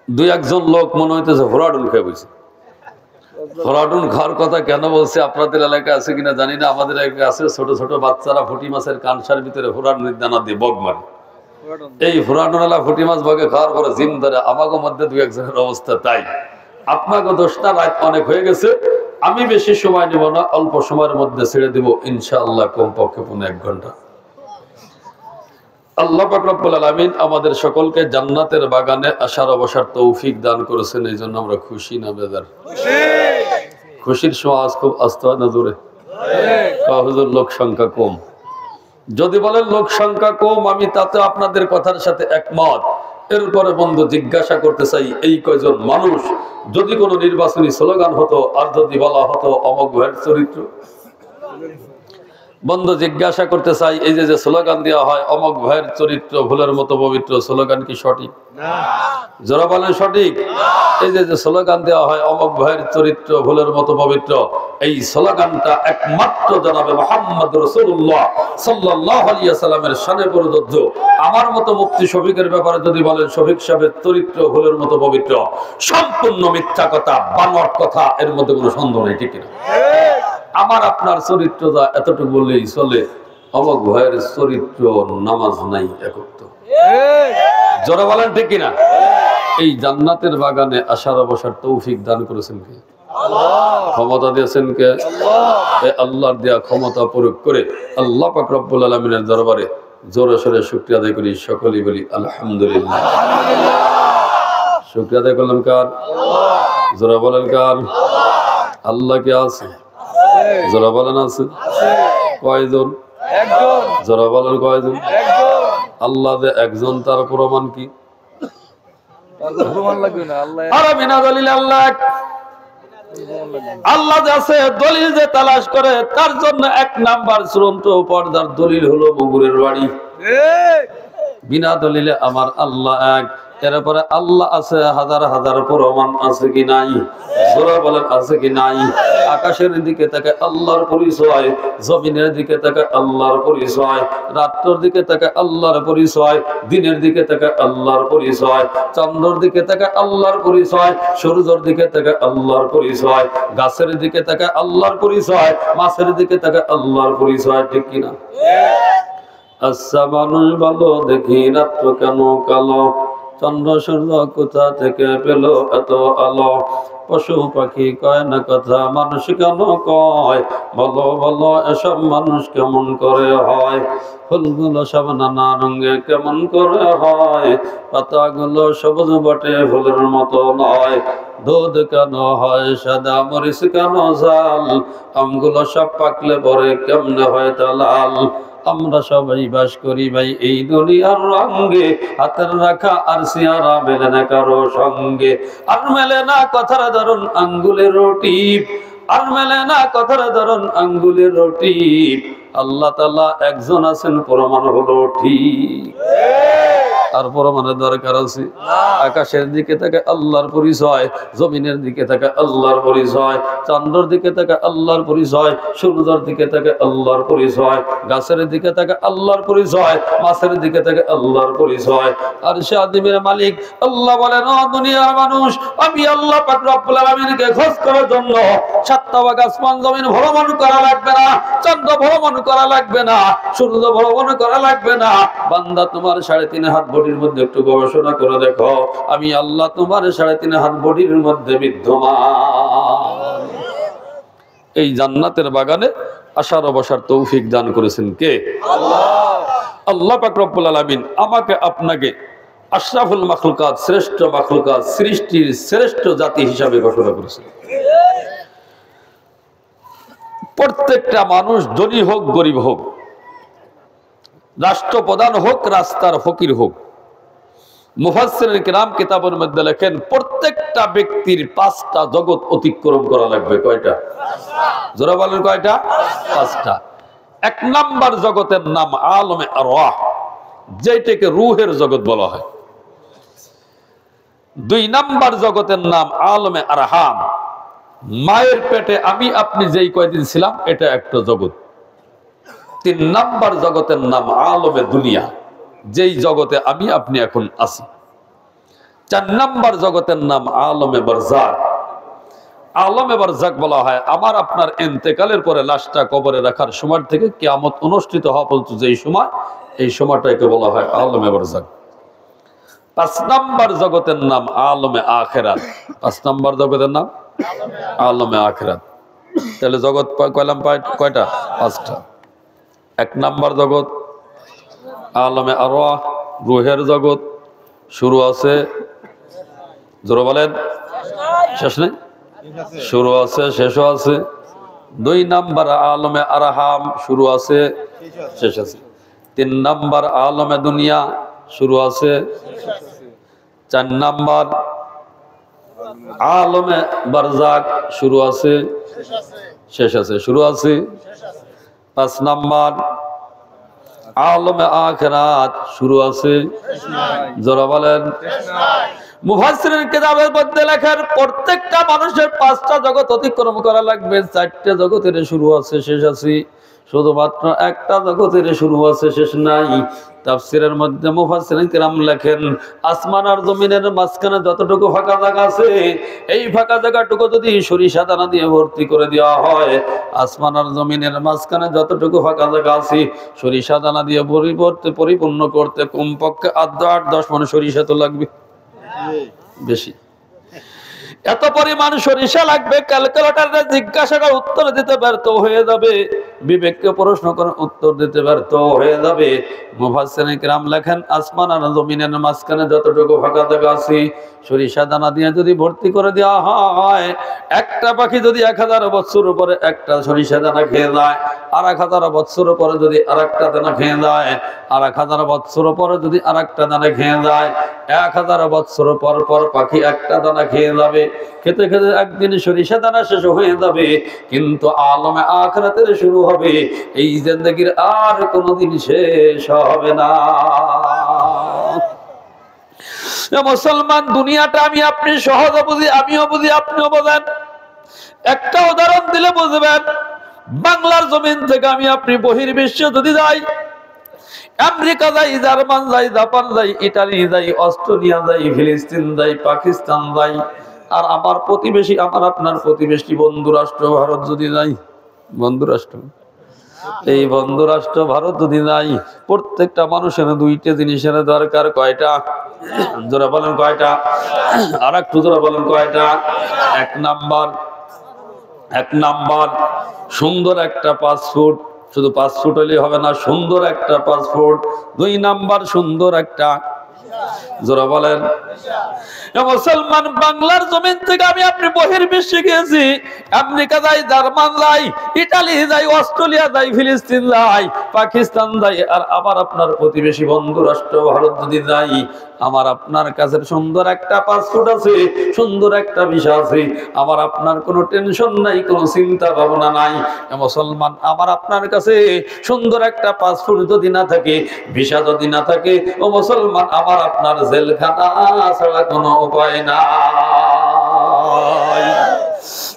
দুই একজন লোক মনে হইতেছে ফোরাডুন খেয়ে বসে। ফোরাডুন খাওয়ার কথা কেন বলছে আপনাদের এলাকায় আছে কিনা জানি না, আমাদের এলাকায় আছে। ছোট ছোট বাচ্চারা ফুটি মাছের কানসার ভিতরে ফোরাডুনের দানা দিয়ে বগ মারে। এই ফোরাডুনওয়ালা ফুটি মাছ বগে খাওয়ার পরে জিম ধরে। আমাকে মধ্যে দুই একজনের অবস্থা তাই। আপনাকে দোষটা রাত অনেক হয়ে গেছে, আমি বেশি সময় নেব না, অল্প সময়ের মধ্যে ছেড়ে দিব ইনশাআল্লাহ, কমপক্ষে 1 ঘন্টা। আল্লাহ পাক রব্বুল আলামিন আমাদের সকলকে জান্নাতের বাগানে আসার অবসর তৌফিক দান করেছেন, এই জন্য আমরা খুশি না বেজার? খুশির সমাজ খুব আস্তে হয় না জোরে? হুজুর লোক সংখ্যা কম। যদি বলেন লোক সংখ্যা কম, আমি তাতে আপনাদের কথার সাথে একমত। এরপরে বন্ধু জিজ্ঞাসা করতে চাই, এই কয়জন মানুষ যদি কোনো নির্বাচনী স্লোগান হতো আর যদি বলা হতো অমক ভাইয়ের চরিত্র, বন্ধু জিজ্ঞাসা করতে চাই, এই যে স্লোগান দেওয়া হয় অমক ভাইয়ের চরিত্র ভুলের মতো পবিত্র, স্লোগান কি সঠিক? যারা বলেন সঠিক। এই যে স্লোগান দেওয়া হয় অমক ভাইয়ের চরিত্র ভুলের মতো পবিত্র, এই স্লোগানটা একমাত্র জনাবে মুহাম্মদ রাসূলুল্লাহ সাল্লাল্লাহু আলাইহি ওয়াসাল্লামের শানে প্রযোজ্য। আমার মতো মুফতি শফিকের ব্যাপারে যদি বলেন শফিক সাহেবের চরিত্র ভুলের মতো পবিত্র, সম্পূর্ণ মিথ্যা কথা, বানোয়াট কথা, এর মধ্যে কোনো সন্দেহ নেই, ঠিক না? আমার আপনার চরিত্র যা এতটুকু বললেই চলে। অমক ভাইয়ের চরিত্র নামাজ নাই একত্র। জোরে বলেন ঠিক কিনা? এই জান্নাতের বাগানে আসার অবসর তৌফিক দান করেছেন কে? ক্ষমতা দিয়েছেন কে? আল্লাহর দেয়া ক্ষমতা প্রয়োগ করে আল্লাহ পাক রব্বুল আলামিনের দরবারে জোরে সোরে শুকরিয়া আদায় করি। সকলেই বলি আলহামদুলিল্লাহ। শুকরিয়া আদায় করলাম কার? জোরে বলেন কার? আল্লাহ কে আছে? জোরে বলেন আছে? কয়জন? জোরে বলেন কয়জন? আল্লাহ যে একজন, তার প্রমাণ কি? আল্লাহ যে আছে, দলিল যে তালাশ করে তার জন্য 1 নাম্বার চূড়ান্ত পর্দার দলিল হলো বগুড়ের বাড়ি। বিনা দলিলে আমার আল্লাহ এক। এরপরে আল্লাহ আছে, হাজার হাজার প্রমাণ আছে কি নাই? জোরে বলেন আছে কি নাই? আকাশের দিকে তাকে আল্লাহর পরিচয়, জমিনের দিকে তাকে আল্লাহর পরিচয়, রাত্রের দিকে তাকে আল্লাহর পরিচয়, দিনের দিকে তাকে আল্লাহর পরিচয়, চন্দ্রের দিকে তাকে আল্লাহর পরিচয়, সূর্যের দিকে তাকে আল্লাহর পরিচয়, গাছের দিকে তাকে আল্লাহর পরিচয়, মাছের দিকে তাকে আল্লাহর পরিচয়, ঠিক কিনা? আচ্ছা, মানুষ ভালো দেখি রাত্র কেন কালো, চন্দ্র সূর্য কোথা থেকে পেল এত আলো, পশু পাখি কয় না কথা, মানুষ কেন কয় বলো বলো, এসব মানুষ কেমন করে হয়, ফুলগুলো সব নানা রঙে কেমন করে হয়, পাতাগুলো সবুজ বটে ফুলের মতো নয়, দুধ কেন হয় সাদা, মরিচ কেন ঝাল, আমগুলো সব পাকলে পরে কেমনে হয় তা লাল, আমরা সবাই বাস করি ভাই এই দুনিয়ার রঙে, হাতের রাখা আর সিয়ারা মেলে না কারো সঙ্গে, আর মেলে না কথার ধরুন আঙ্গুলের টিপ, আর মেলে না কথার ধরুন আঙ্গুলের টিপ, আল্লাহ তাআলা একজন আছেন, প্রমাণ হলো ঠিক। আর প্রমাণের দরকার আছে? আকাশের দিকে তাকে আল্লাহর পরিচয়, জমিনের দিকে তাকে আল্লাহর পরিচয়, চন্দ্রের দিকে তাকে আল্লাহর পরিচয়, সূর্যের দিকে তাকে আল্লাহর পরিচয়, গাছের দিকে তাকে আল্লাহর পরিচয়, মাছের দিকে তাকে আল্লাহর পরিচয়। আর সে আদিমের মালিক আল্লাহ বলেন, ও দুনিয়ার মানুষ, আমি আল্লাহ পাক রব্বুল আলামিনকে খোঁজ করার জন্য 7টা ভাগ আসমান জমিন ভ্রমণ করা লাগবে না, চন্দ্র ভ্রমণ করা লাগবে না, সূর্য ভ্রমণ করা লাগবে না। বান্দা, তোমার 3.5 হাত বডির মধ্যে একটু গবেষণা করে দেখো, আমি আল্লাহ তোমার 3.5 হাত বডির মধ্যে বিদ্যমান। এই জান্নাতের বাগানে আসার অবসর তৌফিক দান করেছেন কে? আল্লাহ। আল্লাহ পাক রব্বুল আলামিন আমাকে আপনাকে আশরাফুল মাখলুকাত, শ্রেষ্ঠ মাখলুকাত, সৃষ্টির শ্রেষ্ঠ জাতি হিসাবে ঘোষণা করেছেন। প্রত্যেকটা মানুষ ধনী হোক গরিব হোক, রাষ্ট্রপ্রধান হোক রাস্তার ফকির হোক, মুফাসসিরিন কিরাম কিতাবের মধ্যে লেখেন প্রত্যেকটা ব্যক্তির 5টা জগৎ অতিক্রম করা লাগবে। কয়টা? যারা বলেন কয়টা? 5টা। 1 নাম্বার জগতের নাম আলমে আরওয়াহ, যেটাকে রূহের জগৎ বলা হয়। 2 নাম্বার জগতের নাম আলমে আরহাম, মায়ের পেটে আমি আপনি যেই কয়দিন ছিলাম এটা একটা জগৎ। 3 নাম্বার জগতের নাম আলমে দুনিয়া, যেই জগতে আমি আপনি এখন আছি। 4 নাম্বার জগতের নাম আলমে বারজাক। আলমে বারজাক বলা হয় আমার আপনার ইন্তেকালের পরে লাশটা কবরে রাখার সময় থেকে কিয়ামত অনুষ্ঠিত হওয়া পর্যন্ত যেই সময়, এই সময়টাকে বলা হয় আলমে বারজাক। 5 নাম্বার জগতের নাম আলমে আখিরাত। 5 নাম্বার জগতের নাম আলমে আখিরাত। তাহলে জগৎ কয়লাম কয়টা? 5টা। 1 নাম্বার জগৎ আলমে আরওয়াহ, রূহের জগৎ, শুরু আছে, জোরে বলেন, শেষ নেই? শুরু আছে, শেষও আছে। 2 নাম্বার আলমে আরহাম, শুরু আছে, শেষ আছে। 3 নাম্বার আলমে দুনিয়া, শুরু আছে, 4 নাম্বার আলমে বারজাক, শুরু আছে, শেষ আছে, শুরু আছে। 5 নাম্বার আলমে আখিরাত, শুরু আছে, জোরে বলেন। মুফাসসিরিন কিতাবের মধ্যে লেখেন প্রত্যেকটা মানুষের 5টা জগৎ অতিক্রম করা লাগবে। 4টে জগতের শুরু আছে, শেষ আছে, শুধুমাত্র একটা জগতের শুরু আছে, শেষ নাই। তাফসীরের মধ্যে মুফাসসিরিন কিরাম লেখেন আসমান আর জমিনের মাঝখানে যতটুকু ফাঁকা জায়গা আছে, এই ফাঁকা জায়গাটুকু যদি সরিষা দানা দিয়ে ভর্তি করে দেওয়া হয়, আসমান আর জমিনের মাঝখানে যতটুকু ফাঁকা জায়গা আছে সরিষা দানা দিয়ে পরিপূর্ণ করতে কমপক্ষে 8-10 মণ সরিষা তো লাগবে, বেশি। এত পরিমাণ সরিষা লাগবে, ক্যালকুলেটরে জিজ্ঞাসা উত্তর দিতে ব্যর্থ হয়ে যাবে, বিবেককে প্রশ্ন করে উত্তর দিতে ব্যর্থ হয়ে যাবে। মুফাসসিরিন কিরাম লেখেন আসমান আর জমিনের মাঝখানে যতটুকু ফাঁকা জায়গা আছে সরিষা দানা দিয়ে যদি ভর্তি করে দেওয়া হয়, একটা পাখি যদি 1000 বছর পরে একটা সরিষা দানা খেয়ে যায়, আর 1000 বছর পরে যদি আর একটা দানা খেয়ে যায়, আর 1000 বছর পরে যদি আর একটা দানা খেয়ে যায়, 1000 বছর পর পর পাখি একটা দানা খেয়ে যাবে। খেতে খেতে একদিন সরিষা দানা শেষ হয়ে যাবে, কিন্তু আলমে আখিরাতের শুরু হবে, এই জিন্দেগির আর কোনোদিন শেষ হবে না। মুসলমান, দুনিয়াটা আমি আপনি সহজে বুঝি, আমিও বুঝি, আপনিও বোঝেন। একটা উদাহরণ দিলে বুঝবেন। বাংলার জমিন থেকে আমি আপনি বহির্বিশ্বে যদি যাই, আমেরিকা যাই, জার্মান যাই, জাপান যাই, ইটালি যাই, অস্ট্রেলিয়া যাই, ফিলিস্তিন যাই, পাকিস্তান যাই, আর আমার প্রতিবেশী, আমার আপনার প্রতিবেশী বন্ধু রাষ্ট্র ভারত যদি যাই, বন্ধু রাষ্ট্র, এই বন্ধু রাষ্ট্র ভারত যদি যাই, প্রত্যেকটা মানুষের 2টা জিনিসের দরকার। কয়টা? জোরে বলেন কয়টা? আর একটু জোরে বলেন কয়টা? 1 নাম্বার সুন্দর একটা পাসপোর্ট। শুধু পাসপোর্ট হলেই হবে না, সুন্দর একটা পাসপোর্ট। 2 নাম্বার সুন্দর একটা, জোরে বলেন। মুসলমান, বাংলার জমিন থেকে আমি আপনি বহির্বিশ্বে গিয়েছি, আমেরিকা যাই, জার্মান যাই, ইটালি যাই, অস্ট্রেলিয়া যাই, ফিলিস্তিন যাই, পাকিস্তান যাই, আর আবার আপনার প্রতিবেশী বন্ধু রাষ্ট্র ভারত যদি যাই, আমার আপনার কাছে সুন্দর একটা পাসপোর্ট আছে, সুন্দর একটা ভিসা আছে, আমার আপনার কোনো টেনশন নাই, কোনো চিন্তা ভাবনা নাই। মুসলমান, আমার আপনার কাছে সুন্দর একটা পাসপোর্ট যদি না থাকে, ভিসা যদি না থাকে, ও মুসলমান, আমার আপনার জেলখানা ছাড়া কোনো উপায় নাই।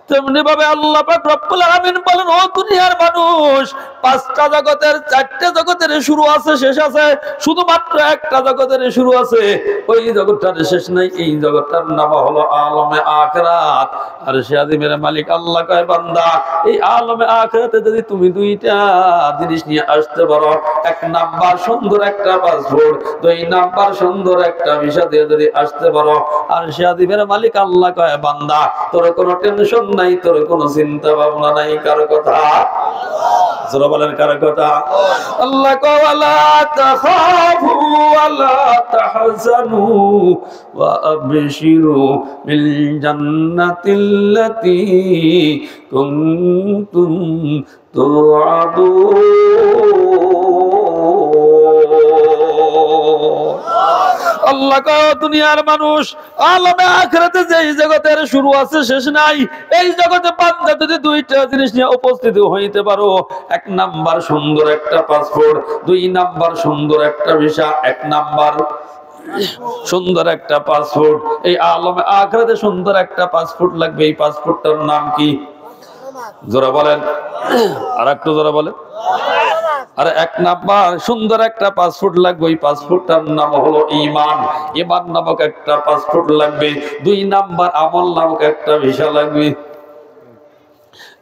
তেমনি ভাবে আল্লাহ পাক রব্বুল আলামিন বলেন, ও দুনিয়ার মানুষ, 5টা জগতের 4টে জগতের শুরু আছে, শেষ আছে, শুধুমাত্র একটা জগতের শুরু আছে, ওই জগৎটার শেষ নাই। এই জগৎটার নাম হলো আলমে আখিরাত। আর সে আযীমের মালিক আল্লাহ কয়, বান্দা, এই আলমে আখিরাতে যদি তুমি 2টা জিনিস নিয়ে আসতে পারো, 1 নাম্বার সুন্দর একটা পাসপোর্ট, 2 নাম্বার সুন্দর একটা ভিসা দিয়ে যদি আসতে পারো, আর সে আযীমের মালিক আল্লাহ কয়, বান্দা, তোর কোনো টেনশন নাই, তোর কোনো চিন্তা ভাবনা নাই। কার কথা? জোরে বলেন, কার কথা? আল্লাহ কয়, ওয়ালা তাখাফু ওয়ালা তাহজানু ওয়া আবশিরু বিল জান্নাতিল্লাতী কুনতুম তুআদুন। আল্লাহ কয়, দুনিয়ার মানুষ, আলমে আখিরাতে যে জগতের শুরু আছে, শেষ নাই, এই জগতে বান্দা যদি 2টা জিনিস নিয়ে উপস্থিত হইতে পারো, 1 নাম্বার সুন্দর একটা পাসপোর্ট, 2 নাম্বার সুন্দর একটা ভিসা, 1 নাম্বার সুন্দর একটা পাসপোর্ট। এই আলমে আখিরাতে সুন্দর একটা পাসপোর্ট লাগবে। এই পাসপোর্টটার নাম কি? জোরে বলেন, আর একটু জোরে বলেন, আর এক নাম্বার সুন্দর একটা পাসপোর্ট লাগবে, ওই পাসপোর্টটার নাম হলো ঈমান। ঈমান নামক একটা পাসপোর্ট লাগবে। 2 নাম্বার আমল নামক একটা ভিসা লাগবে।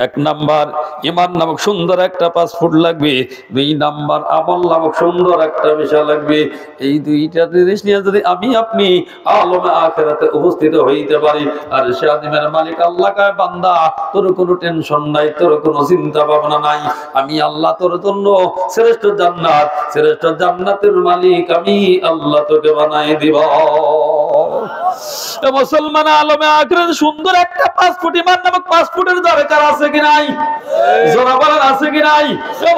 1 নাম্বার ঈমান নামক সুন্দর একটা পাসপোর্ট লাগবে, 2 নাম্বার আমল নামক সুন্দর একটা ভিসা লাগবে। এই 2টা জিনিস নিয়ে যদি আমি আপনি আলমে আখিরাতে উপস্থিত হইতে পারি, আর শাদিমের মালিক আল্লাহ কয় বান্দা তোর কোনো টেনশন নাই, তোর কোনো চিন্তা ভাবনা নাই, আমি আল্লাহ তোর জন্য শ্রেষ্ঠ জান্নাত, শ্রেষ্ঠ জান্নাতের মালিক আমি আল্লাহ তোকে বানাই দিব। মুসলমান আলমে আখিরাতে সুন্দর একটা পাসপোর্ট ঈমান নামক পাসপোর্টের দরকার আছে কি নাই? জোরে বলেন আছে কি নাই?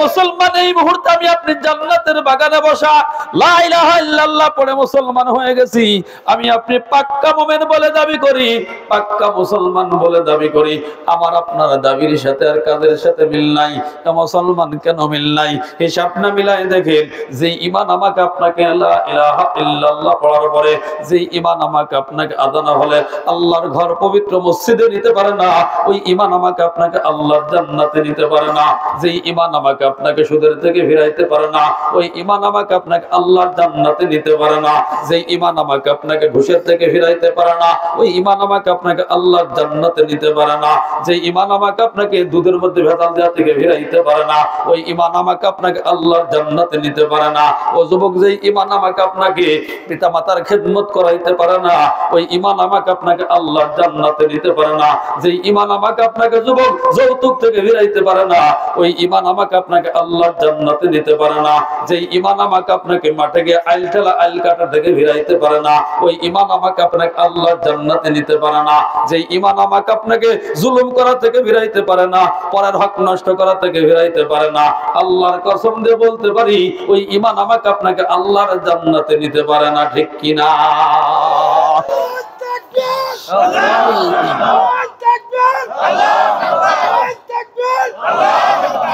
মুসলমান এই মুহূর্তে আমি আপনি জান্নাতের বাগানে বসা লা ইলাহা ইল্লাল্লাহ পড়ে মুসলমান হয়ে গেছি, আমি আপনি পাক্কা মুমিন বলে দাবি করি, পাক্কা মুসলমান বলে দাবি করি। আমার আপনার দাবির সাথে আর কাজের সাথে মিল নাই। মুসলমান কেন মিল নাই? হিসাব না মিলাই দেখেন, যে ঈমান আমাকে আপনাকে লা ইলাহা ইল্লাল্লাহ পড়ার পরে যে ঈমান আমাকে আপনাকে আদানা হলে আল্লাহর ঘর পবিত্র মসজিদে নিতে পারে না, ওই ঈমান আমাকে আপনাকে আল্লাহর জান্নাতে নিতে পারে না। যে ঈমান আমাকে আপনাকে সুদের থেকে ফিরাইতে পারে না, ওই ঈমান আমাকে আপনাকে আল্লাহর জান্নাতে নিতে পারে না। যে ঈমান আমাকে আপনাকে ঘুষের থেকে ফিরাইতে পারে না, ওই ঈমান আমাকে আপনাকে আল্লাহর জান্নাতে নিতে পারে না। যে ঈমান আমাকে আপনাকে দুধের মধ্যে ভেজাল দেওয়া থেকে ফিরাইতে পারে না, ওই ঈমান আমাকে আপনাকে আল্লাহর জান্নাতে নিতে পারে না। ও যুবক, যে ঈমান আমাকে আপনাকে পিতামাতার খেদমত করাইতে পারে না, ওই ঈমান আমাকে আপনাকে আল্লাহর জান্নাতে নিতে পারে না। যে ঈমান আমাকে আপনাকে যুবক যৌতুক থেকে ফিরাইতে পারে না, ওই ঈমান আমাকে আপনাকে আল্লাহর জান্নাতে নিতে পারে না। যে ঈমান আমাকে আপনাকে মাঠে গিয়ে আইল ঠেলা আইল কাটা থেকে ফিরাইতে পারে না, ওই ঈমান আমাকে আপনাকে আল্লাহর জান্নাতে নিতে পারে না। যে ঈমান আমাকে আপনাকে জুলুম করা থেকে ফিরাইতে পারে না, পরের হক নষ্ট করা থেকে ফিরাইতে পারে না, আল্লাহর কসম দিয়ে বলতে পারি ওই ঈমান আমাকে আপনাকে আল্লাহর জান্নাতে নিতে পারে না। ঠিক কিনা?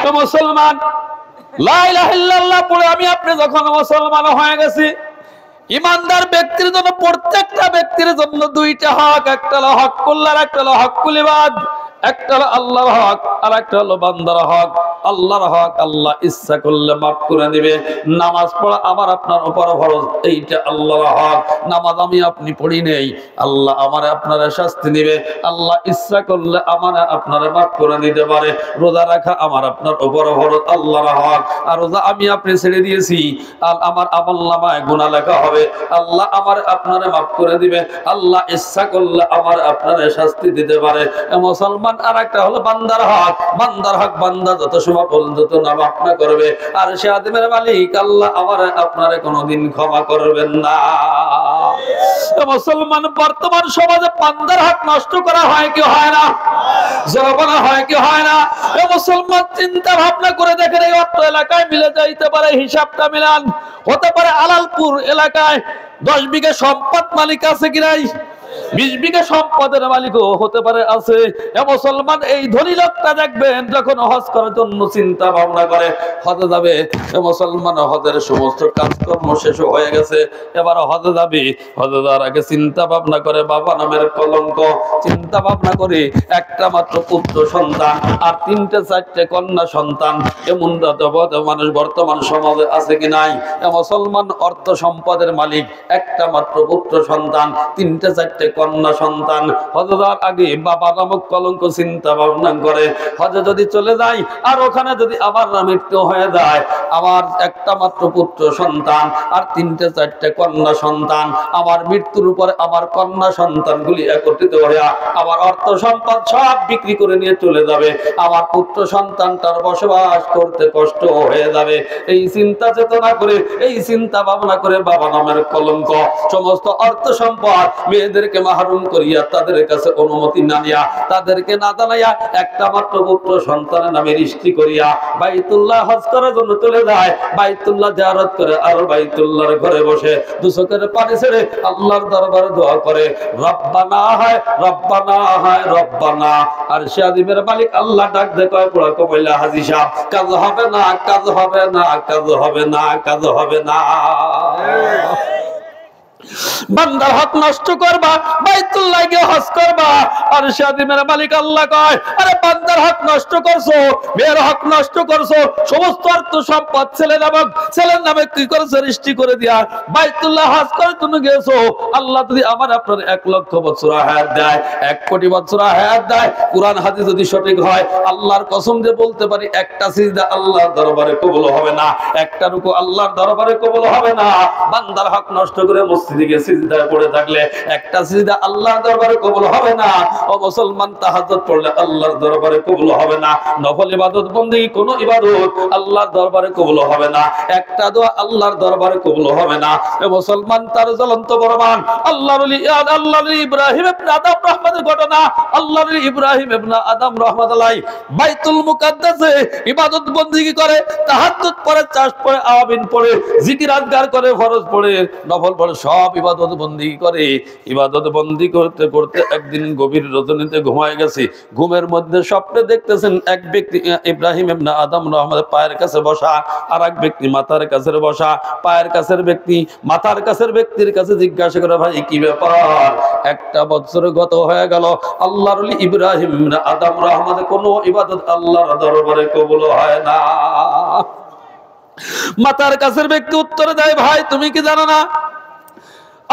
তো মুসলমান লা ইলাহা ইল্লাল্লাহ পড়ে আমি আপনি যখন মুসলমান হয়ে গেছি, ইমানদার ব্যক্তির জন্য, প্রত্যেকটা ব্যক্তির জন্য 2টা হক, একটা হলো হকুল্লাহ, একটা হলো হকুল ইবাদ। একটা হলো আল্লাহর হক আর একটা হলো বান্দার হক। আল্লাহর হক আল্লাহ ইচ্ছা করলে মাফ করে দিবে। নামাজ পড়া আমার আপনার উপর ফরজ, এইটা আল্লাহর হক। নামাজ আমি আপনি পড়ি নেই, আল্লাহ আমার আপনারা শাস্তি দিবে। আল্লাহ ইচ্ছা করলে আমার আপনারা মাফ করে দিতে পারে। রোজা রাখা আমার আপনার উপর ফরজ, আল্লাহর হক। আর রোজা আমি আপনি ছেড়ে দিয়েছি, আর আমার আমলনামায় গুনাহ লেখা হবে, আল্লাহ আমার আপনারা মাফ করে দিবে। আল্লাহ ইচ্ছা করলে আমার আপনারা শাস্তি দিতে পারে। মুসলমান আর একটা হলো বান্দার হক। বান্দার হক, বান্দা যত সময় পর্যন্ত নামাজ না করবে, আর সে আদিমের মালিক আল্লাহ আমার আপনারে কোনোদিন ক্ষমা করবেন না। মুসলমান বর্তমান সমাজে বান্দার হক নষ্ট করা হয় কি হয় না? জবানা হয় কি হয় না? মুসলমান চিন্তা ভাবনা করে দেখেন, এই অত্র এলাকায় মিলে যাইতে পারে, হিসাবটা মিলান। হতে পারে আলালপুর এলাকায় 10 বিঘা সম্পদ মালিক আছে কি নাই? 20 বিঘা সম্পদের মালিকও হতে পারে আছে। মুসলমান এই ধনী লোকটা দেখবেন যখন হজ করার জন্য চিন্তা ভাবনা করে হজে যাবে, মুসলমান হজের সমস্ত কাজকর্ম শেষ হয়ে গেছে, এবার হজে যাবে। হজে যাওয়ার আগে চিন্তা ভাবনা করে বাবা নামের কলঙ্ক, চিন্তা ভাবনা করে একটা মাত্র পুত্র সন্তান আর 3-4টে কন্যা সন্তান। এমন মানুষ বর্তমান সমাজে আছে কি নাই? মুসলমান অর্থ সম্পদের মালিক, একটা মাত্র পুত্র সন্তান, 3-4টে কন্যা সন্তান। হজে যাওয়ার আগে বাবা নামক কলঙ্ক চিন্তা ভাবনা করে হজে যদি চলে যাই, আর ওখানে যদি আমার মৃত্যু হয়ে যায়, আমার একটা মাত্র পুত্র সন্তান আর 3-4টে কন্যা সন্তান, আমার মৃত্যুর উপরে আমার কন্যা সন্তানগুলি একত্রিত হয়ে আমার অর্থ সম্পদ সব বিক্রি করে নিয়ে চলে যাবে, আমার পুত্র সন্তানটার বসবাস করতে কষ্ট হয়ে যাবে। এই চিন্তা চেতনা করে, এই চিন্তা ভাবনা করে বাবা নামের কলঙ্ক সমস্ত অর্থ সম্পদ মেয়েদেরকে মাহরুম করিয়া তাদের কাছে অনুমতি না নিয়া, তাদেরকে না জানাইয়া একটা মাত্র পুত্র সন্তানের নামে রিস্টি করিয়া বাইতুল্লাহ হজ করার জন্য চলে যায়। বাইতুল্লাহ জিয়ারত করে আর বাইতুল্লাহর ঘরে বসে 2 চোখের পানি ছেড়ে আল্লাহর দরবারে দোয়া করে, রব্বানা হায় রব্বানা হায় রব্বানা। আর সে আদিমের মালিক আল্লাহ ডাক দে কয়, পোড়া কপাইলা হাজী সাহেব, কাজ হবে না, কাজ হবে না, কাজ হবে না, কাজ হবে না। বান্দার হক নষ্ট করবা, বাইতুল্লাহ গিয়ে হজ করবা। আর শাদিমের মালিক আল্লাহ কয়, আরে বান্দার হক নষ্ট করছো, মেয়ের হক নষ্ট করছো, সমস্ত অর্থ সম্পদ ছেলের নামে কি করেছো, রেজিস্ট্রি করে দিয়া বাইতুল্লাহ হজ করার জন্য গেছো। আল্লাহ যদি আমার আপনার 1 লক্ষ বছর হায়াত দেয়, 1 কোটি বছর হায়াত দেয়, কোরআন হাদিস যদি সঠিক হয়, আল্লাহর কসম দিয়ে বলতে পারি একটা সিজদা আল্লাহর দরবারে কবুল হবে না, একটা রুকু আল্লাহর দরবারে কবুল হবে না। বান্দার হক নষ্ট করে মসজিদে গিয়ে সিজদায় পড়ে থাকলে একটা সিজদা আল্লাহর দরবারে কবুল হবে না। ও মুসলমান, তাহাজ্জুদ পড়লে আল্লাহর দরবারে কবুল হবে না। নফল ইবাদত বন্দেগী কোন ইবাদত আল্লাহর দরবারে কবুল হবে না। একটা দোয়া আল্লাহর দরবারে কবুল হবে না। এ মুসলমান, তার জ্বলন্ত প্রমাণ আল্লাহর ওলি ইব্রাহিম ইবনে আদম রাহমাতের ঘটনা। আল্লাহর ওলি ইব্রাহিম ইবনে আদম রাহমাতুল্লাহ বাইতুল মুকাদ্দাসে ইবাদত বন্দেগী করে, তাহাজ্জুদ পড়ে, চাষ পড়ে, আওয়াবিন পড়ে, জিকির আজকার করে, ফরজ পড়ে, নফল পড়ে, সব ইবাদত বন্দেগী করে। ইবাদত বন্দেগী করতে করতে একদিন গভীর রজনীতে ঘুমায় গেছে। ঘুমের মধ্যে স্বপ্নে দেখতেছেন এক ব্যক্তি ইব্রাহিম ইবনে আদম রাহমাতুল্লাহ পায়ের কাছে বসা, আর এক ব্যক্তি মাথার কাছে বসা। পায়ের কাছের ব্যক্তি মাথার কাছের ব্যক্তির কাছে জিজ্ঞাসা করে, ভাই কি ব্যাপার? 1টা বছর গত হয়ে গেল, আল্লাহর ওলি ইব্রাহিম ইবনে আদম রাহমাতুল্লাহ কোনো ইবাদত আল্লাহর দরবারে কবুল হয় না। মাথার কাছের ব্যক্তি উত্তর দেয়, ভাই তুমি কি জানো না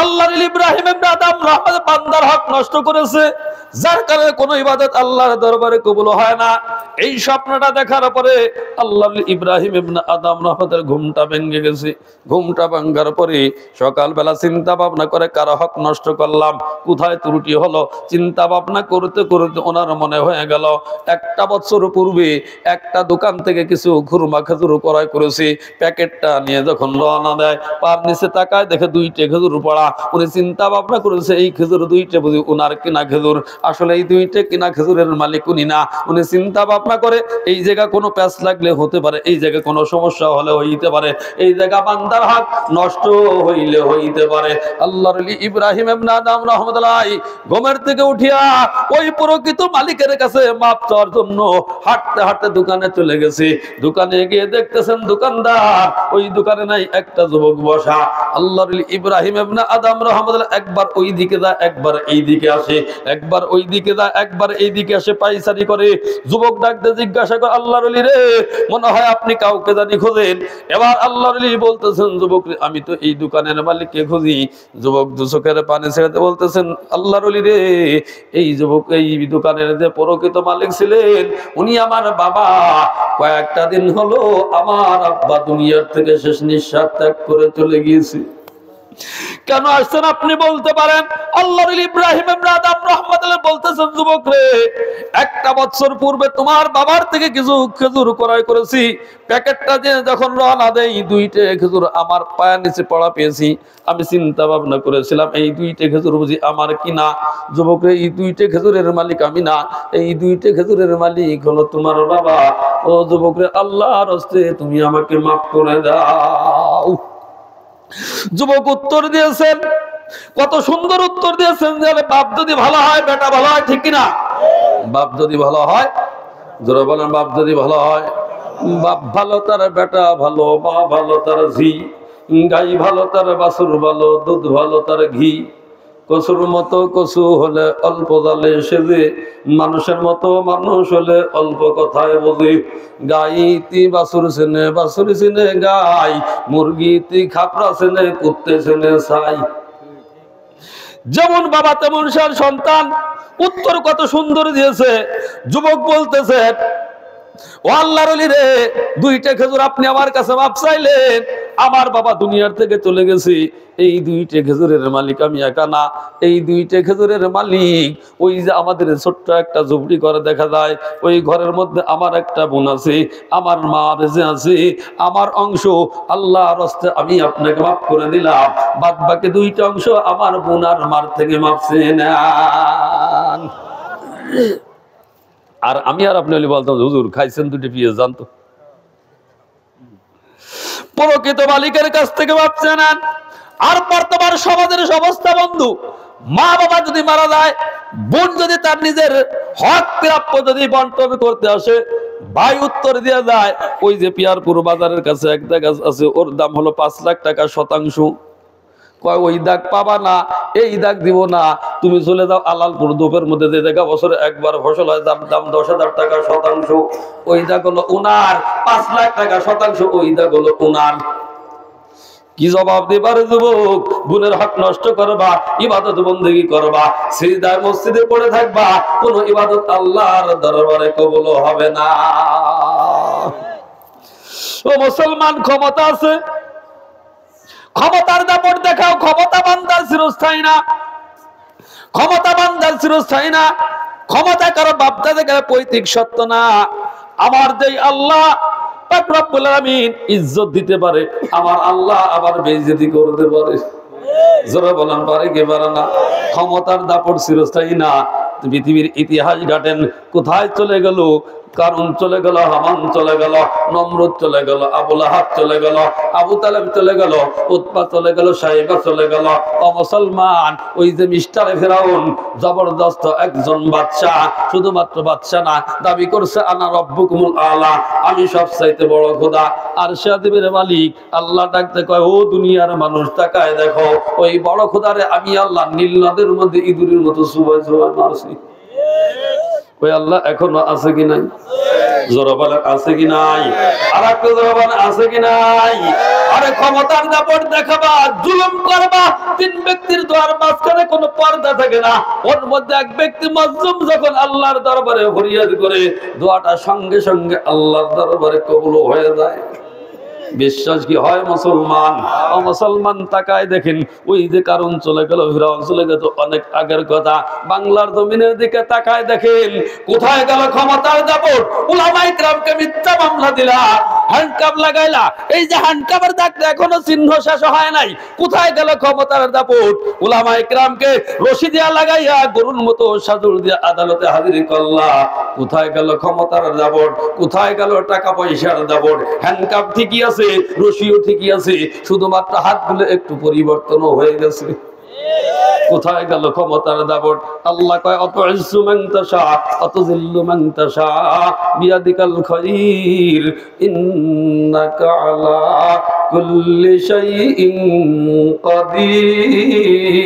আল্লাহর ওলি ইব্রাহিম ইবনে আদম রাহমাতুল্লাহ বান্দার হক নষ্ট করেছে, যার কারণে কোনো ইবাদত আল্লাহর দরবারে কবুল হয় না। এই স্বপ্নটা দেখার পরে আল্লাহর ওলি ইব্রাহিম ইবনে আদম রাহমাতুল্লাহ ঘুমটা ভেঙে গেছে। ঘুমটা ভাঙার পরে সকালবেলা চিন্তা ভাবনা করে, কার হক নষ্ট করলাম, কোথায় ত্রুটি হলো, চিন্তা ভাবনা করতে করতে ওনার মনে হয়ে গেল 1টা বছর পূর্বে একটা দোকান থেকে কিছু খুরমা খেজুর ক্রয় করেছে। প্যাকেটটা নিয়ে যখন রওনা দেয়, পার নিচে তাকায় দেখে 2টে খেজুর পড়া। উনি চিন্তা ভাবনা করেছে, এই খেজুর 2টে বুঝি উনার কিনা খেজুর, আসলে এই 2টে কিনা খেজুরের মালিক উনি না। উনি চিন্তা ভাবনা করে, এই জায়গা কোনো প্যাচ লাগলে হতে পারে, এই জায়গায় কোনো সমস্যা হলে হইতে পারে, এই জায়গা বান্দার হক নষ্ট হইলে হইতে পারে। আল্লাহর ওলি ইব্রাহিম ইবনে আদম রাহমাতুল্লাহ ঘুমের থেকে উঠিয়া ওই প্রকৃত মালিকের কাছে মাপ চাওয়ার জন্য হাঁটতে হাঁটতে দোকানে চলে গেছে। দোকানে গিয়ে দেখতেছেন দোকানদার, ওই দোকানে নাই একটা যুবক বসা। আল্লাহর ওলি ইব্রাহিম ইবনে আদম রাহমাতুল্লাহ একবার ওই দিকে যায়, একবার এই দিকে আসে, একবার ওই দিকে যায়, একবার এই দিকে আসে, পাইচারি করে। যুবক ডাকতে জিজ্ঞাসা করে, আল্লাহর ওলি রে, মনে হয় আপনি কাউকে জানি খোঁজেন। এবার আল্লাহর ওলি বলতেছেন, যুবক রে, আমি তো এই দোকানের মালিককে খুঁজি। যুবক দু চোখের পানি ছেড়ে বলতেছেন, আল্লাহর ওলি রে, এই যুবক এই দোকানের যে প্রকৃত মালিক ছিলেন উনি আমার বাবা। কয়েকটা দিন হলো আমার আব্বা দুনিয়ার থেকে শেষ নিঃশ্বাস ত্যাগ করে চলে গিয়েছে। কেন আসছেন আপনি বলতে পারেন। আল্লাহর ওলি ইব্রাহিম ইবনে আদম রাহমাতুল্লাহ বলতেছেন, যুবক রে, 1টা বছর পূর্বে তোমার বাবার থেকে কিছু খেজুর ক্রয় করেছি। প্যাকেটটা দিয়ে যখন রওনা দেই, 2টে খেজুর আমার পায়ের নিচে পড়া পেয়েছি। আমি চিন্তা ভাবনা করেছিলাম, এই 2টে খেজুর বুঝি আমার কিনা। যুবক রে, এই 2টে খেজুরের মালিক আমি না, এই 2টে খেজুরের মালিক হলো তোমার বাবা। ও যুবক রে, আল্লাহর হস্তে তুমি আমাকে মাফ করে দাও। যুবক উত্তর দিয়েছেন, কত সুন্দর উত্তর দিয়েছেন, যে বাপ যদি ভালো হয় বেটা ভালো হয়, ঠিক কিনা? বাপ যদি ভালো হয়, জোরে বলেন, বাপ যদি ভালো হয়, বাপ ভালো তার বেটা ভালো, মা ভালো তার ঝি, গাই ভালো তার বাছুর ভালো, দুধ ভালো তার ঘি। কচুর মতো কচু হলে অল্প জালে সেজে, মানুষের মতো মানুষ হলে অল্প কথায় বোঝে। গাই তি বাছুর চেনে, বাছুর চেনে গাই, মুরগি তি খাপড়া চেনে, কুত্তে চেনে ছাই। যেমন বাবা তেমন সন্তান। উত্তর কত সুন্দর দিয়েছে। যুবক বলতেছে, ও আল্লাহর ওলি রে, 2টে খেজুর আপনি আমার কাছে মাপ চাইলেন, আমার বাবা দুনিয়ার থেকে চলে গেছে। এই 2টে খেজুরের মালিক আমি একা না, এই 2টে খেজুরের মালিক ওই যে আমাদের ছোট্ট একটা ঝুপড়ি ঘরে দেখা যায়, ওই ঘরের মধ্যে আমার একটা বোন আছে, আমার মা বেঁচে আছে, আমার অংশ আল্লাহর হস্তে আমি আপনাকে মাফ করে দিলাম। বাদ বাকি 2টা অংশ আমার বোন আর মার থেকে মাফ চেয়ে নেন। আর আমি আর আপনি বলতাম, হুজুর খাইছেন 2টি পেঁয়াজ, জানতো। প্রকৃত মালিকের কাছ থেকে মাপ চেয়ে নেন। আর বর্তমান সমাজের অবস্থা বন্ধু, মা বাবা যদি মারা যায়, বোন যদি তার নিজের হক প্রাপ্য যদি বন্টন করতে আসে, ভাই উত্তর দিয়ে যায়, ওই যে পিয়ারপুর বাজারের কাছে একটা গাছ আছে, ওর দাম হলো 5 লাখ টাকা শতাংশ। কয় ওই দাগ পাবা না, এই দাগ দিব না, তুমি চলে যাও আলালপুর দ্বীপের মধ্যে, যে জায়গা বছরে একবার ফসল হয়, যার দাম 10,000 টাকা শতাংশ, ওই দাগ হলো উনার। 5 লাখ টাকা শতাংশ, ওই দাগ হলো উনার। কি জবাব দিবার যুবক? গুণের হক নষ্ট করবা, ইবাদত বন্দেগী করবা, সিজদায় মসজিদে পড়ে থাকবা, কোন ইবাদত আল্লাহর দরবারে কবুল হবে না। ও মুসলমান, ক্ষমতা আছে, ক্ষমতার দাপট দেখাও। ক্ষমতা বান্দার চিরস্থায়ী না, ক্ষমতা বান্দার চিরস্থায়ী না। ক্ষমতা কারো বাপদা থেকে পৈতৃক সত্য না। আমার যেই আল্লাহ পাক রব্বুল আলামিন ইজ্জত দিতে পারে, আমার আল্লাহ আবার বেইজ্জতি করতে পারে। জোরে বলেন, পারে কি পারে না? ক্ষমতার দাপট চিরস্থায়ী না। পৃথিবীর ইতিহাস ঘাটেন, কোথায় চলে গেল? কারণ চলে গেল, হামান চলে গেল, নমরুদ চলে গেল, আবু লাহাব চলে গেল, আবু তালেব চলে গেল, উতবা চলে গেল, সাইবা চলে গেল। ও মুসলমান, ওই যে মিস্টার ফিরাউন, জবরদস্ত একজন বাদশা, শুধুমাত্র বাদশা না, দাবি করছে আনা রব্বুকুমুল আলা, আমি সবচাইতে বড় খোদা, আর সাদিবের মালিক। আল্লাহ ডাকতে কয়, ও দুনিয়ার মানুষ, তাকায় দেখো, ওই বড় খোদারে আমি আল্লাহ নীল নদের মধ্যে ইঁদুরের মতো সুবাই সুবাই মারছি। ওই আল্লাহ এখনো আছে কি নাই? জোরবান আছে কি নাই? আর একটা জোরবান আছে কি নাই? আরে ক্ষমতার দাপট দেখাবা, জুলুম করবা, 3 ব্যক্তির দোয়ার মাঝখানে কোনো পর্দা থাকে না। ওর মধ্যে এক ব্যক্তি মাজলুম যখন আল্লাহর দরবারে ফরিয়াদ করে, দোয়াটা সঙ্গে সঙ্গে আল্লাহর দরবারে কবুল হয়ে যায়। বিশ্বাস কি হয় মুসলমান? ও মুসলমান, তাকায় দেখেন, ওই যে কারণ চলে গেল, ফিরাউন চলে গেল, অনেক আগের কথা। বাংলার জমিনের দিকে তাকায় দেখেন, কোথায় গেল ক্ষমতার দাপট? উলামায়ে কিরামকে মিথ্যা মামলা দিলা, হ্যান্ডকাপ লাগাইলা, এই যে হ্যান্ডকাপের দাগটা এখনো চিহ্ন শেষ হয় নাই। কোথায় গেল ক্ষমতার দাপট? উলামায়ে কিরামকে রশি দিয়া লাগাইয়া গরুর মতো সাজুর দিয়া আদালতে হাজির করলা। কোথায় গেল ক্ষমতার দাপট? কোথায় গেল টাকা পয়সার দাপট? হ্যান্ডকাপ ঠিকই আছে, রশিও ঠিকই আছে, শুধুমাত্র হাতগুলো একটু পরিবর্তনও হয়ে গেছে। কোথায় গেল ক্ষমতার দাপট? আল্লাহ কয়, আতুইজ্জু মান তাশা আতুযিল্লু মান তাশা বিয়াদিকাল খায়র ইন্নাকা আলা কুল্লি শাইইন কাদির।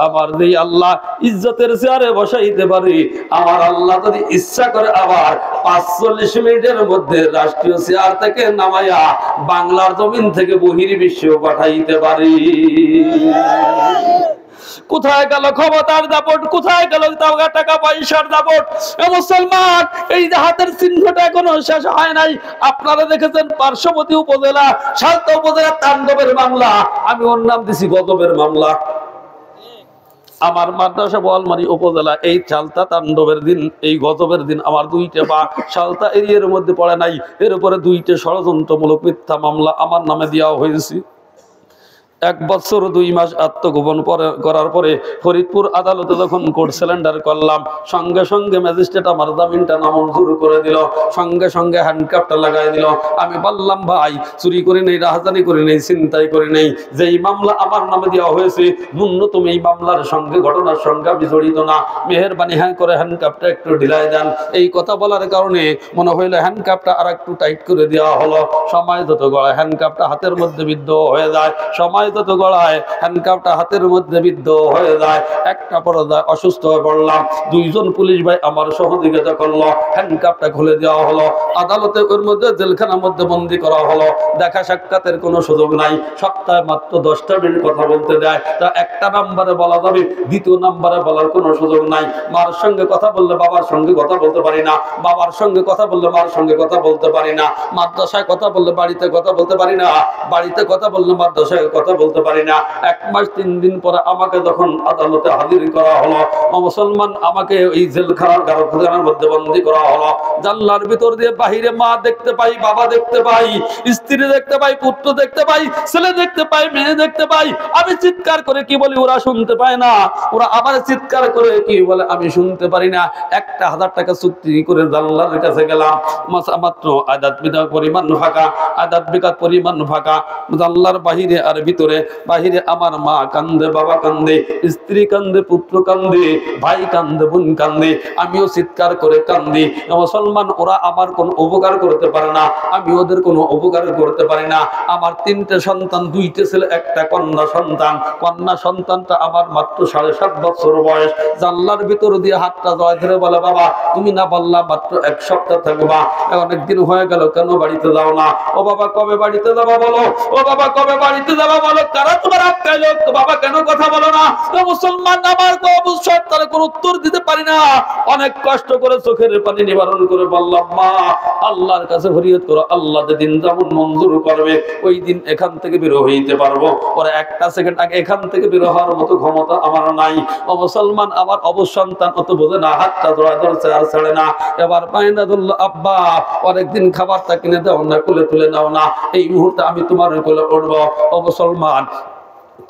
আমার যেই আল্লাহ ইজ্জতের চেয়ারে বসাইতে পারে, আমার আল্লাহ যদি ইচ্ছা করে আবার 45 মিনিটের মধ্যে রাষ্ট্রীয় চেয়ার থেকে নামাইয়া বাংলার জমিন থেকে বহির্বিশ্ব পাঠাইতে পারে। কোথায় গেল ক্ষমতার দাপট? কোথায় গেল টাকা পয়সার দাপট? মুসলমান, এই যে হাতের চিহ্নটা এখনো শেষ হয় নাই। আপনারা দেখেছেন পার্শ্ববর্তী উপজেলা, সালতা উপজেলা তাণ্ডবের মামলা, আমি ওর নাম দিছি গজবের মামলা। আমার মাদ্রাসা বোয়ালমারী উপজেলা, এই সালতা তাণ্ডবের দিন, এই গজবের দিন আমার 2টা পা সালতা এরিয়ার মধ্যে পড়ে নাই। এর উপরে 2টা ষড়যন্ত্রমূলক মিথ্যা মামলা আমার নামে দেওয়া হয়েছে। 1 বছর 2 মাস আত্মগোপন করার পরে ফরিদপুর আদালতে যখন কোর্ট সিলিন্ডার করলাম, সঙ্গে সঙ্গে ম্যাজিস্ট্রেট আমার জামিনটা নামঞ্জুর করে দিল, সঙ্গে সঙ্গে হ্যান্ডকাপটা লাগাই দিল। আমি বললাম, ভাই, চুরি করে নেই, রাহাজানি করে নেই, ছিনতাই করে নেই, যেই মামলা আমার নামে দেওয়া হয়েছে, ন্যূনতম এই মামলার সঙ্গে, ঘটনার সঙ্গে আমি জড়িত না, মেহেরবানি হ্যাঁ করে হ্যান্ডকাপটা একটু ঢিলাই দেন। এই কথা বলার কারণে মনে হইলো হ্যান্ডকাপটা আর একটু টাইট করে দেওয়া হলো। সময় যত গড়ায় হ্যান্ডকাপটা হাতের মধ্যে বিদ্ধ হয়ে যায়, সময় যত গড়ায় হ্যান্ডকাপটা হাতের মধ্যে বিদ্ধ হয়ে যায়। একটা পর্যায়ে অসুস্থ হয়ে পড়লাম, 2 জন পুলিশ ভাই আমার সহযোগিতা করলো, হ্যান্ডকাপটা খুলে দেওয়া হলো। আদালতে ওর মধ্যে জেলখানার মধ্যে বন্দি করা হলো। দেখা সাক্ষাতের কোনো সুযোগ নাই, সপ্তাহে মাত্র 10টা মিনিট কথা বলতে দেয়। তা একটা নাম্বারে বলা যাবে, 2য় নাম্বারে বলার কোনো সুযোগ নাই। মার সঙ্গে কথা বললে বাবার সঙ্গে কথা বলতে পারি না, বাবার সঙ্গে কথা বললে মার সঙ্গে কথা বলতে পারি না, মাদ্রাসায় কথা বললে বাড়িতে কথা বলতে পারি না, বাড়িতে কথা বললে মাদ্রাসায় কথা বলতে পারি না। 1 মাস 3 দিন পরে আমাকে যখন আদালতে হাজির করা হলো, মুসলমান, আমাকে এই জেলখানার কারাগারের মধ্যে বন্দী করা হলো। জানলার ভিতর দিয়ে বাহিরে মা দেখতে পাই, বাবা দেখতে পাই, স্ত্রী দেখতে পাই, পুত্র দেখতে পাই, ছেলে দেখতে পাই, মেয়ে দেখতে পাই। আমি চিৎকার করে কি বলি, ওরা শুনতে পায় না, ওরা আবার চিৎকার করে কি বলে, আমি শুনতে পারি না। 1000 টাকা চুক্তি করে জানলার কাছে গেলাম, মাত্র আদাত বিকাত পরিমাণ ফাঁকা, আদাত বিকাত পরিমাণ ফাঁকা, জানলার বাহিরে আর ভিতরে করে বাহিরে আমার মা কান্দে, বাবা কান্দে, স্ত্রী কান্দে, পুত্র কান্দে, ভাই কান্দে, বোন কান্দে, আমিও চিৎকার করে কান্দি। মুসলমান, ওরা আমার কোনো উপকার করতে পারে না, আমি ওদের কোনো উপকার করতে পারি না। আমার 3টে সন্তান, 2টে ছেলে, একটা কন্যা সন্তান। কন্যা সন্তানটা আমার মাত্র 7.5 বছর বয়স। জানলার ভিতর দিয়ে হাতটা জড়ায় ধরে বলে, বাবা তুমি না বললা মাত্র 1 সপ্তাহ থাকবা, অনেকদিন হয়ে গেল, কেন বাড়িতে যাও না? ও বাবা কবে বাড়িতে যাবা বলো, ও বাবা কবে বাড়িতে যাবা বলো, কারা তোমার আটকাইলো? বাবা কেন কথা বলো না? মুসলমান, আমার অবশ্যই তার কোনো উত্তর দিতে পারি না। অনেক কষ্ট করে চোখের পানি নিবারণ করে বললাম, মা আল্লাহর কাছে ফরিয়াদ করো, আল্লাহ যেদিন যেমন মঞ্জুর করবে ওই দিন এখান থেকে বের হইতে পারবো। পরে 1টা সেকেন্ড আগে এখান থেকে বের হওয়ার মতো ক্ষমতা আমার নাই। ও মুসলমান, আমার অবসন্তান অত বোঝে না, হাতটা ধরা ধরছে আর ছাড়ে না। এবার বাইনা ধরলো, আব্বা অনেকদিন খাবারটা কিনে দাও না, কোলে তুলে নাও না, এই মুহূর্তে আমি তোমার কোলে উঠবো। ও মুসলমান,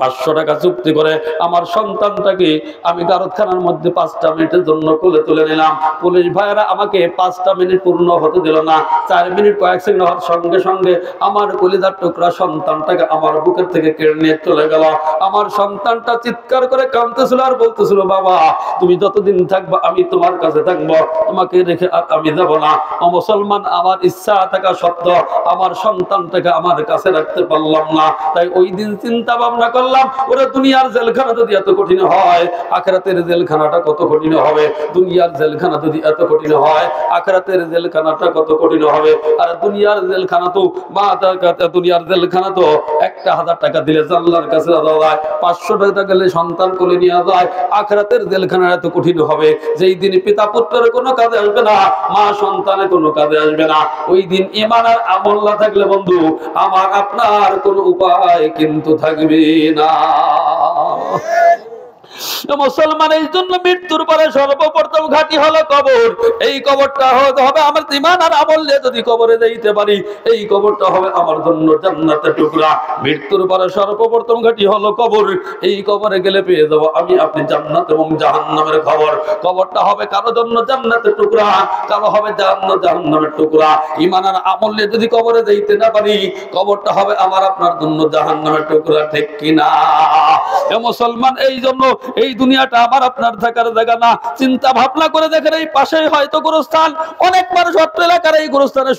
500 টাকা চুক্তি করে আমার সন্তানটাকে আমি গারদখানার মধ্যে 5টা মিনিটের জন্য কোলে তুলে নিলাম। পুলিশ ভাইয়েরা আমাকে 5টা মিনিট পূর্ণ হতে দিল না। 4 মিনিট কয়েক সেকেন্ড হওয়ার সঙ্গে সঙ্গে আমার কলিজার টুকরা সন্তানটাকে আমার বুকের থেকে কেড়ে নিয়ে চলে গেল। আমার সন্তানটা চিৎকার করে কাঁদতেছিল আর বলতেছিল, বাবা তুমি যতদিন থাকবা আমি তোমার কাছে থাকবো, তোমাকে রেখে আর আমি যাব না। ও মুসলমান, আমার ইচ্ছা থাকা সত্ত্বেও আমার সন্তানটাকে আমার কাছে রাখতে পারলাম না। তাই ওই দিন চিন্তা ভাবনা করলাম, ওরা দুনিয়ার জেলখানা যদি এত কঠিন হয়, আখিরাতের জেলখানাটা কত কঠিন হবে। দুনিয়ার জেলখানা যদি এত কঠিন হয়, আখিরাতের জেলখানাটা কত কঠিন হবে। আর দুনিয়ার জেলখানা তো দুনিয়ার জেলখানা তো 1000 টাকা দিলে আল্লাহর কাছে যাওয়া যায়, 500 টাকা গেলে সন্তান কোলে নিয়ে যায়। আখিরাতের জেলখানা এত কঠিন হবে, যেই দিন পিতা পুত্রের কোনো কাজে আসবে না, মা সন্তানের কোনো কাজে আসবে না। ওই দিন ঈমান আর আমল না থাকলে বন্ধু আমার আপনার কোনো উপায় কিন্তু থাকবে না। মুসলমান, এই জন্য মৃত্যুর পরে সর্বপ্রথম ঘাঁটি হলো কবর। এই কবরটা হবে আমার ঈমান আর আমল নিয়ে যদি কবরে যাইতে পারি, এই কবরটা হবে আমার জন্য জান্নাতের টুকরা। মৃত্যুর পরে সর্বপ্রথম ঘাঁটি হলো কবর। এই কবরে গেলে পেয়ে যাবো আমি আপনি জান্নাত এবং জাহান্নামের খবর। কবরটা হবে কারো জন্য জান্নাতের টুকরা, কারো হবে জাহান্নামের টুকরা। ঈমান আর আমল নিয়ে যদি কবরে যাইতে না পারি, কবরটা হবে আমার আপনার জন্য জাহান্নামের টুকরা, ঠিক কিনা? এ মুসলমান, এই জন্য এই দুনিয়াটা আমার আপনার থাকার জায়গা না। চিন্তা ভাবনা করে দেখেন, এই পাশেই হয়তো গোরস্থান, অনেক মানুষ অত্র এলাকার এই গোরস্থানে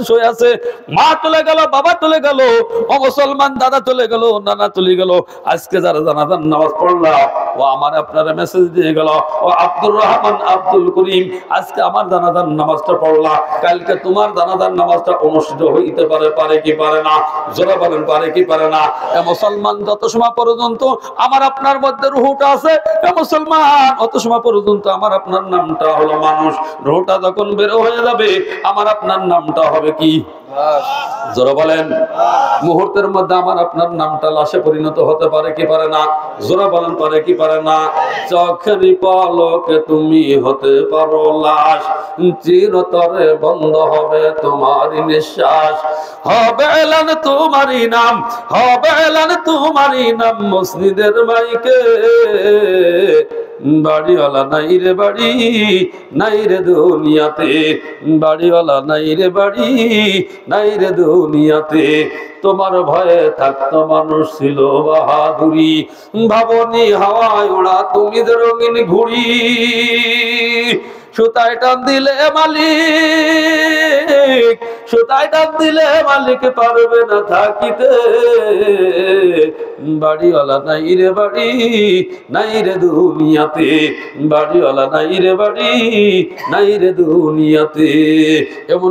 শুয়ে আছে। মা চলে গেল, বাবা চলে গেল, ও মুসলমান দাদা চলে গেল, নানা চলে গেল। আজকে যারা জানাজার নামাজ পড়লা, ও আমার আপনারা মেসেজ দিয়ে গেল, ও আব্দুর রহমান, আব্দুল করিম, আজকে আমার জানাজার নামাজটা পড়লা, কালকে তোমার জানাজার নামাজটা অনুষ্ঠিত হইতে পারে কি পারে না? জোরে বলেন, পারে কি পারে না? এ মুসলমান, যত সময় পর্যন্ত আমার আপনার মধ্যে রুহটা আছে, এ মুসলমান, অত সময় পর্যন্ত আমার আপনার নামটা হলো মানুষ। রুহটা যখন বের হয়ে যাবে, আমার আপনার নামটা হবে কি? জোরে বলেন। মুহূর্তের মধ্যে আমার আপনার নামটা লাশে পরিণত হতে পারে কি পারে না? জোরে বলেন, পারে কি পারে না? চোখের পলকে তুমি হতে পারো লাশ, চিরতরে বন্ধ হবে তোমার নিঃশ্বাস। হবে এলান তোমারই নাম, হবে এলান তোমারই নাম মসজিদের মাইকে। বাড়িওয়ালা নাই রে বাড়ি, নাই রে দুনিয়াতে, বাড়িওয়ালা নাই রে বাড়ি, নাই রে দুনিয়াতে। তোমার ভয়ে থাকতো মানুষ ছিল বাহাদুরি, ভাবনি হাওয়ায় ওড়া তুমি যে রঙিন ঘুড়ি। সুতায় টান দিলে মালিক, সুতায় টান দিলে মালিক পারবে না থাকিতে। বাড়িওয়ালা নাই রে বাড়ি, নাই রে দুনিয়াতে, বাড়িওয়ালা নাই রে বাড়ি, নাই রে দুনিয়াতে। এমন